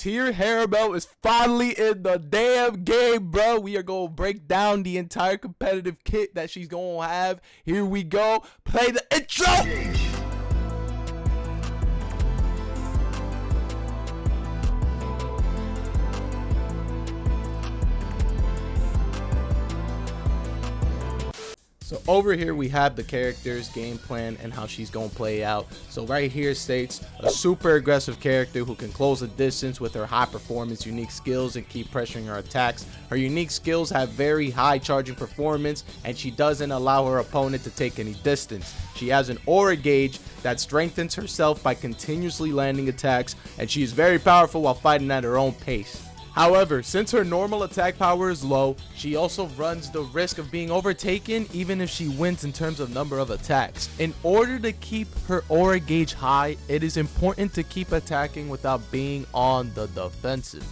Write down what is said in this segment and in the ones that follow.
tier Harribel is finally in the damn game, bro. We are going to break down the entire competitive kit that she's going to have. Here we go. Play the intro. So over here we have the character's game plan and how she's going to play out. So right here states a super aggressive character who can close the distance with her high performance unique skills and keep pressuring her attacks. Her unique skills have very high charging performance and she doesn't allow her opponent to take any distance. She has an aura gauge that strengthens herself by continuously landing attacks, and she is very powerful while fighting at her own pace. However, since her normal attack power is low, she also runs the risk of being overtaken even if she wins in terms of number of attacks. In order to keep her aura gauge high, it is important to keep attacking without being on the defensive.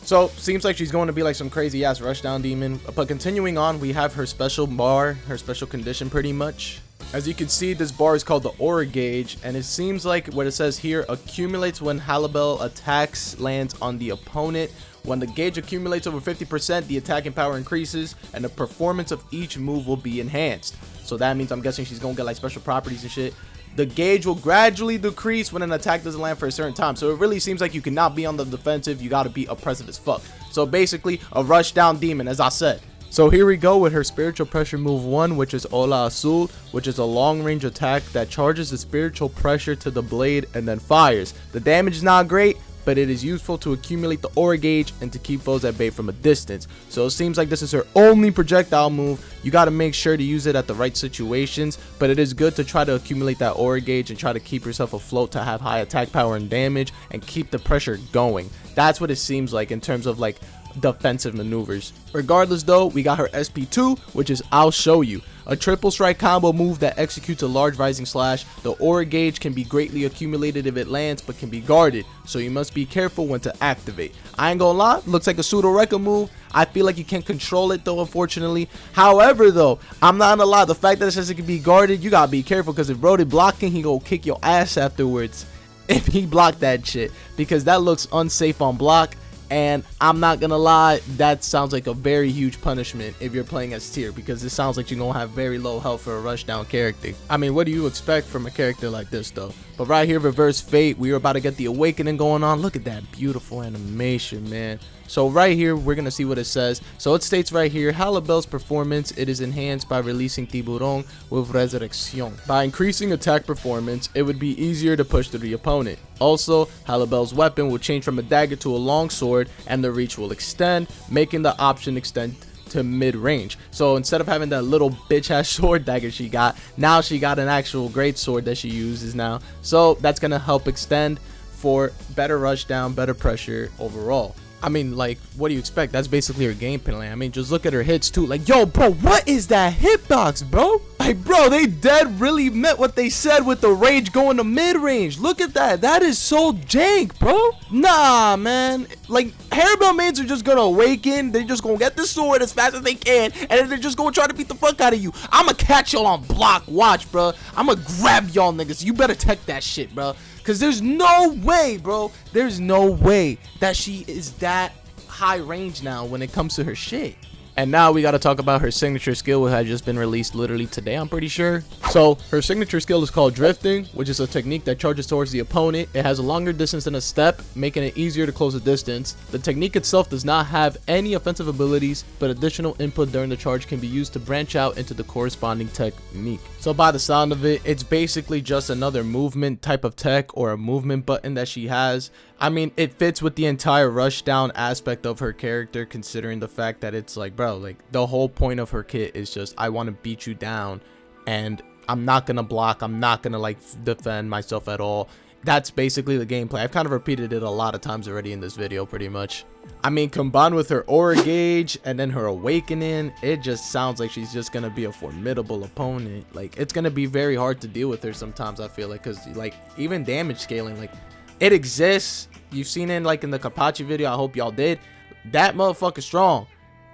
So, seems like she's going to be like some crazy ass rushdown demon. But continuing on, we have her special bar, her special condition pretty much. As you can see, this bar is called the aura gauge, and it seems like what it says here accumulates when Harribel attacks lands on the opponent. When the gauge accumulates over 50%, the attacking power increases and the performance of each move will be enhanced. So that means I'm guessing she's gonna get like special properties and shit. The gauge will gradually decrease when an attack doesn't land for a certain time. So it really seems like you cannot be on the defensive, you gotta be oppressive as fuck. So basically a rush down demon, as I said. So here we go with her spiritual pressure move 1, which is 𝐤𝐳𝐬𝐧, which is a long range attack that charges the spiritual pressure to the blade and then fires. The damage is not great, but it is useful to accumulate the aura gauge and to keep foes at bay from a distance. So it seems like this is her only projectile move. You got to make sure to use it at the right situations, but it is good to try to accumulate that aura gauge and try to keep yourself afloat to have high attack power and damage and keep the pressure going. That's what it seems like in terms of like defensive maneuvers. Regardless though, we got her SP2, which is I'll show you, a triple strike combo move that executes a large rising slash. The aura gauge can be greatly accumulated if it lands, but can be guarded, so you must be careful when to activate. I ain't gonna lie, looks like a pseudo Rekka move. I feel like you can't control it though, unfortunately. However though, I'm not gonna lie, the fact that it says it can be guarded, you gotta be careful, because if Brody blocking, he gonna kick your ass afterwards if he blocked that shit, because that looks unsafe on block. And I'm not gonna lie, that sounds like a very huge punishment if you're playing as tier, because it sounds like you're gonna have very low health for a rushdown character. I mean, what do you expect from a character like this though? But right here, Reverse Fate, we are about to get the awakening going on. Look at that beautiful animation, man. So right here, we're gonna see what it says. So it states right here, Harribel's performance, it is enhanced by releasing Tiburon with Resurrection. By increasing attack performance, it would be easier to push through the opponent. Also, Harribel's weapon will change from a dagger to a long sword, and the reach will extend, making the option extend to mid-range. So instead of having that little bitch ass sword dagger she got, now she got an actual great sword that she uses now. So that's gonna help extend for better rush down, better pressure overall. I mean, like, what do you expect? That's basically her game plan. I mean, just look at her hits too. Like, yo, bro, what is that hitbox, bro? Like, bro, they dead really meant what they said with the rage going to mid-range. Look at that. That is so jank, bro. Nah, man. Like, Harribel mains are just gonna awaken. They're just gonna get the sword as fast as they can, and then they're just gonna try to beat the fuck out of you. I'ma catch y'all on block. Watch, bro. I'ma grab y'all niggas. You better tech that shit, bro. Because there's no way, bro. There's no way that she is that high range now when it comes to her shit. And now we got to talk about her signature skill, which has just been released literally today, I'm pretty sure. So her signature skill is called drifting, which is a technique that charges towards the opponent. It has a longer distance than a step, making it easier to close the distance. The technique itself does not have any offensive abilities, but additional input during the charge can be used to branch out into the corresponding technique. So by the sound of it, it's basically just another movement type of tech, or a movement button that she has. I mean, it fits with the entire rushdown aspect of her character, considering the fact that it's like, bro, like the whole point of her kit is just, I want to beat you down and I'm not gonna block, I'm not gonna like defend myself at all. That's basically the gameplay. I've kind of repeated it a lot of times already in this video, pretty much. I mean, combined with her aura gauge and then her awakening, it just sounds like she's just gonna be a formidable opponent. Like, it's gonna be very hard to deal with her sometimes, I feel like, because like even damage scaling, like, it exists. You've seen it like in the 𝐒𝐻𝐻 video. I hope y'all did. That motherfucker's strong,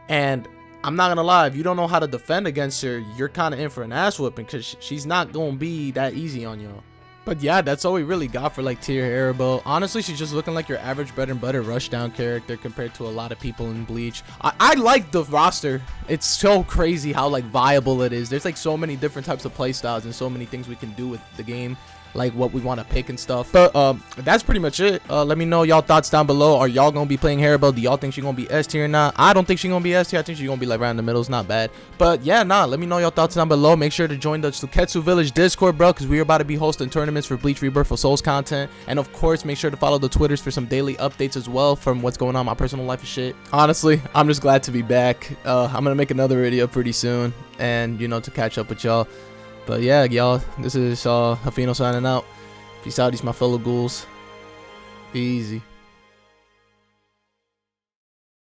and I'm not gonna lie, if you don't know how to defend against her, you're kind of in for an ass whooping, because she's not gonna be that easy on y'all. But yeah, that's all we really got for like tier Harribel. Honestly, she's just looking like your average bread and butter rushdown character compared to a lot of people in Bleach. I like the roster. It's so crazy how like viable it is. There's like so many different types of playstyles and so many things we can do with the game, like what we want to pick and stuff. But that's pretty much it. Let me know y'all thoughts down below. Are y'all gonna be playing Harribel? Do y'all think she's gonna be S tier or not? I don't think she's gonna be S tier. I think she's gonna be like right in the middle. It's not bad. But yeah, let me know y'all thoughts down below. Make sure to join the Suketsu Village Discord, bro, because we're about to be hosting tournaments for Bleach Rebirth for Souls content. And of course, make sure to follow the Twitters for some daily updates as well from what's going on in my personal life and shit. Honestly, I'm just glad to be back. I'm gonna make another video pretty soon, and you know, to catch up with y'all. But yeah, y'all, this is 𝐕𝐢𝐴 signing out. Peace out, these my fellow ghouls. Easy.